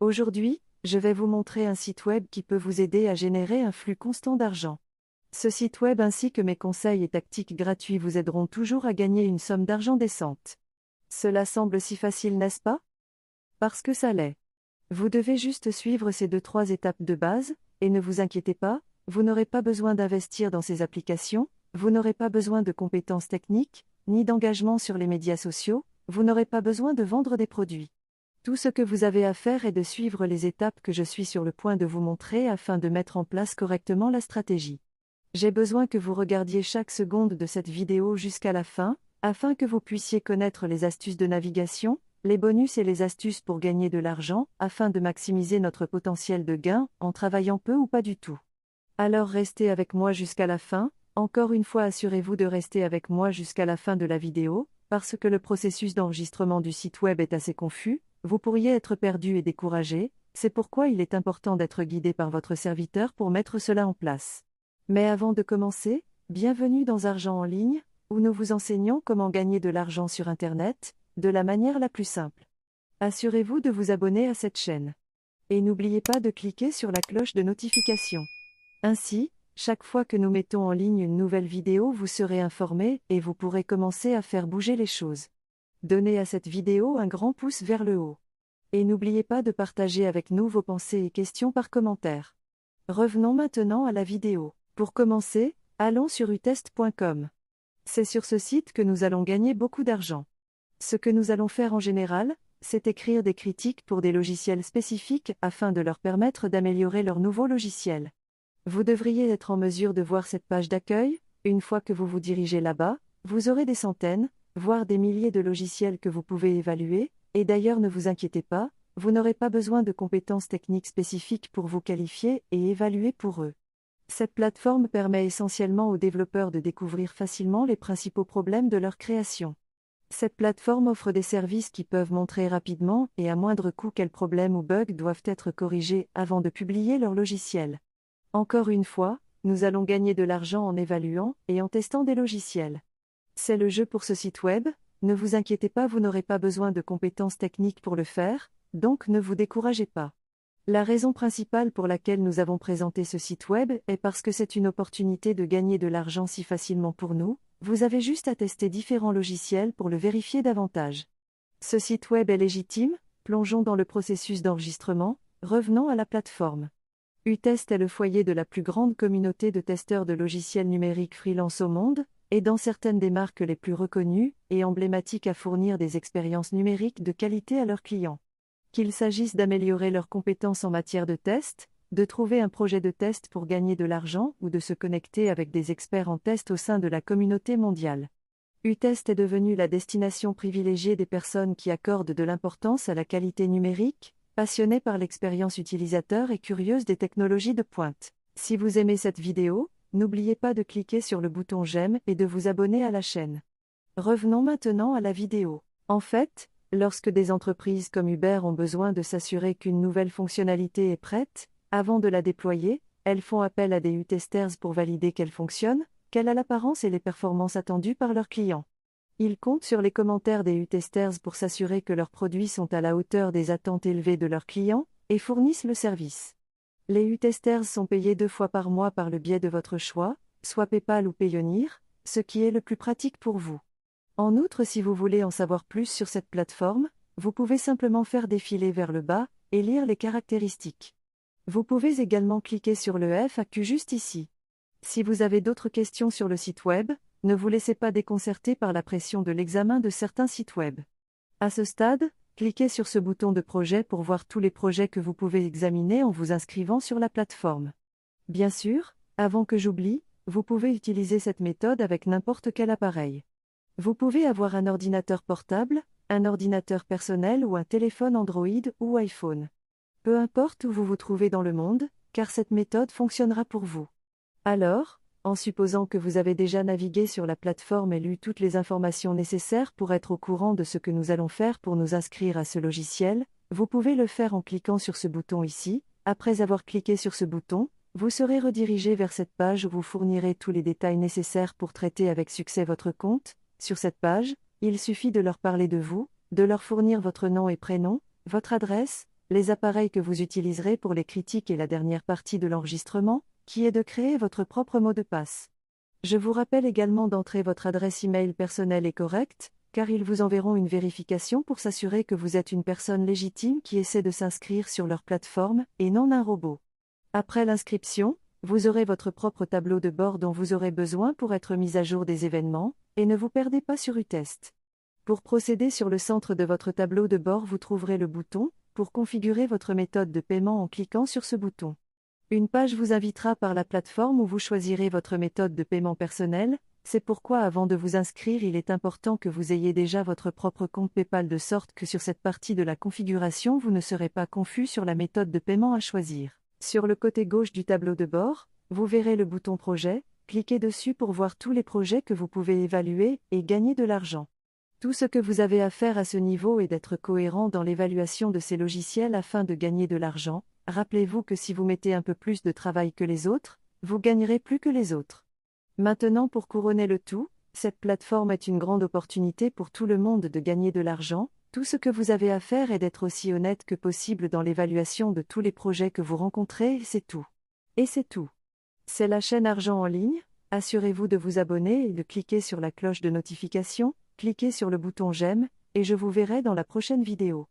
Aujourd'hui, je vais vous montrer un site web qui peut vous aider à générer un flux constant d'argent. Ce site web ainsi que mes conseils et tactiques gratuits vous aideront toujours à gagner une somme d'argent décente. Cela semble si facile, n'est-ce pas? Parce que ça l'est. Vous devez juste suivre ces 2-3 étapes de base, et ne vous inquiétez pas, vous n'aurez pas besoin d'investir dans ces applications, vous n'aurez pas besoin de compétences techniques, ni d'engagement sur les médias sociaux, vous n'aurez pas besoin de vendre des produits. Tout ce que vous avez à faire est de suivre les étapes que je suis sur le point de vous montrer afin de mettre en place correctement la stratégie. J'ai besoin que vous regardiez chaque seconde de cette vidéo jusqu'à la fin, afin que vous puissiez connaître les astuces de navigation, les bonus et les astuces pour gagner de l'argent, afin de maximiser notre potentiel de gain, en travaillant peu ou pas du tout. Alors restez avec moi jusqu'à la fin, encore une fois assurez-vous de rester avec moi jusqu'à la fin de la vidéo, parce que le processus d'enregistrement du site web est assez confus, vous pourriez être perdu et découragé, c'est pourquoi il est important d'être guidé par votre serviteur pour mettre cela en place. Mais avant de commencer, bienvenue dans Argent en ligne, où nous vous enseignons comment gagner de l'argent sur Internet, de la manière la plus simple. Assurez-vous de vous abonner à cette chaîne. Et n'oubliez pas de cliquer sur la cloche de notification. Ainsi, chaque fois que nous mettons en ligne une nouvelle vidéo, vous serez informé et vous pourrez commencer à faire bouger les choses. Donnez à cette vidéo un grand pouce vers le haut. Et n'oubliez pas de partager avec nous vos pensées et questions par commentaire. Revenons maintenant à la vidéo. Pour commencer, allons sur utest.com. C'est sur ce site que nous allons gagner beaucoup d'argent. Ce que nous allons faire en général, c'est écrire des critiques pour des logiciels spécifiques afin de leur permettre d'améliorer leur nouveau logiciel. Vous devriez être en mesure de voir cette page d'accueil. Une fois que vous vous dirigez là-bas, vous aurez des centaines, voire des milliers de logiciels que vous pouvez évaluer, et d'ailleurs ne vous inquiétez pas, vous n'aurez pas besoin de compétences techniques spécifiques pour vous qualifier et évaluer pour eux. Cette plateforme permet essentiellement aux développeurs de découvrir facilement les principaux problèmes de leur création. Cette plateforme offre des services qui peuvent montrer rapidement et à moindre coût quels problèmes ou bugs doivent être corrigés avant de publier leur logiciel. Encore une fois, nous allons gagner de l'argent en évaluant et en testant des logiciels. C'est le jeu pour ce site web, ne vous inquiétez pas, vous n'aurez pas besoin de compétences techniques pour le faire, donc ne vous découragez pas. La raison principale pour laquelle nous avons présenté ce site web est parce que c'est une opportunité de gagner de l'argent si facilement pour nous, vous avez juste à tester différents logiciels pour le vérifier davantage. Ce site web est légitime, plongeons dans le processus d'enregistrement, revenons à la plateforme. Utest est le foyer de la plus grande communauté de testeurs de logiciels numériques freelance au monde, et dans certaines des marques les plus reconnues et emblématiques à fournir des expériences numériques de qualité à leurs clients. Qu'il s'agisse d'améliorer leurs compétences en matière de test, de trouver un projet de test pour gagner de l'argent ou de se connecter avec des experts en test au sein de la communauté mondiale. Utest est devenu la destination privilégiée des personnes qui accordent de l'importance à la qualité numérique, passionnées par l'expérience utilisateur et curieuses des technologies de pointe. Si vous aimez cette vidéo, n'oubliez pas de cliquer sur le bouton j'aime et de vous abonner à la chaîne. Revenons maintenant à la vidéo. En fait, lorsque des entreprises comme Uber ont besoin de s'assurer qu'une nouvelle fonctionnalité est prête, avant de la déployer, elles font appel à des U-testers pour valider qu'elle fonctionne, qu'elle a l'apparence et les performances attendues par leurs clients. Ils comptent sur les commentaires des U-testers pour s'assurer que leurs produits sont à la hauteur des attentes élevées de leurs clients, et fournissent le service. Les U-testers sont payés 2 fois par mois par le biais de votre choix, soit PayPal ou Payoneer, ce qui est le plus pratique pour vous. En outre, si vous voulez en savoir plus sur cette plateforme, vous pouvez simplement faire défiler vers le bas et lire les caractéristiques. Vous pouvez également cliquer sur le FAQ juste ici. Si vous avez d'autres questions sur le site web, ne vous laissez pas déconcerter par la pression de l'examen de certains sites web. À ce stade, cliquez sur ce bouton de projet pour voir tous les projets que vous pouvez examiner en vous inscrivant sur la plateforme. Bien sûr, avant que j'oublie, vous pouvez utiliser cette méthode avec n'importe quel appareil. Vous pouvez avoir un ordinateur portable, un ordinateur personnel ou un téléphone Android ou iPhone. Peu importe où vous vous trouvez dans le monde, car cette méthode fonctionnera pour vous. Alors, en supposant que vous avez déjà navigué sur la plateforme et lu toutes les informations nécessaires pour être au courant de ce que nous allons faire pour nous inscrire à ce logiciel, vous pouvez le faire en cliquant sur ce bouton ici. Après avoir cliqué sur ce bouton, vous serez redirigé vers cette page où vous fournirez tous les détails nécessaires pour traiter avec succès votre compte. Sur cette page, il suffit de leur parler de vous, de leur fournir votre nom et prénom, votre adresse, les appareils que vous utiliserez pour les critiques et la dernière partie de l'enregistrement, qui est de créer votre propre mot de passe. Je vous rappelle également d'entrer votre adresse email personnelle et correcte, car ils vous enverront une vérification pour s'assurer que vous êtes une personne légitime qui essaie de s'inscrire sur leur plateforme, et non un robot. Après l'inscription, vous aurez votre propre tableau de bord dont vous aurez besoin pour être mis à jour des événements, et ne vous perdez pas sur UTest. Pour procéder sur le centre de votre tableau de bord, vous trouverez le bouton « Pour configurer votre méthode de paiement » en cliquant sur ce bouton. Une page vous invitera par la plateforme où vous choisirez votre méthode de paiement personnelle. C'est pourquoi avant de vous inscrire, il est important que vous ayez déjà votre propre compte PayPal de sorte que sur cette partie de la configuration, vous ne serez pas confus sur la méthode de paiement à choisir. Sur le côté gauche du tableau de bord, vous verrez le bouton Projet. Cliquez dessus pour voir tous les projets que vous pouvez évaluer et gagner de l'argent. Tout ce que vous avez à faire à ce niveau est d'être cohérent dans l'évaluation de ces logiciels afin de gagner de l'argent. Rappelez-vous que si vous mettez un peu plus de travail que les autres, vous gagnerez plus que les autres. Maintenant, pour couronner le tout, cette plateforme est une grande opportunité pour tout le monde de gagner de l'argent. Tout ce que vous avez à faire est d'être aussi honnête que possible dans l'évaluation de tous les projets que vous rencontrez, et c'est tout. Et c'est tout. C'est la chaîne Argent en ligne. Assurez-vous de vous abonner et de cliquer sur la cloche de notification, cliquez sur le bouton j'aime, et je vous verrai dans la prochaine vidéo.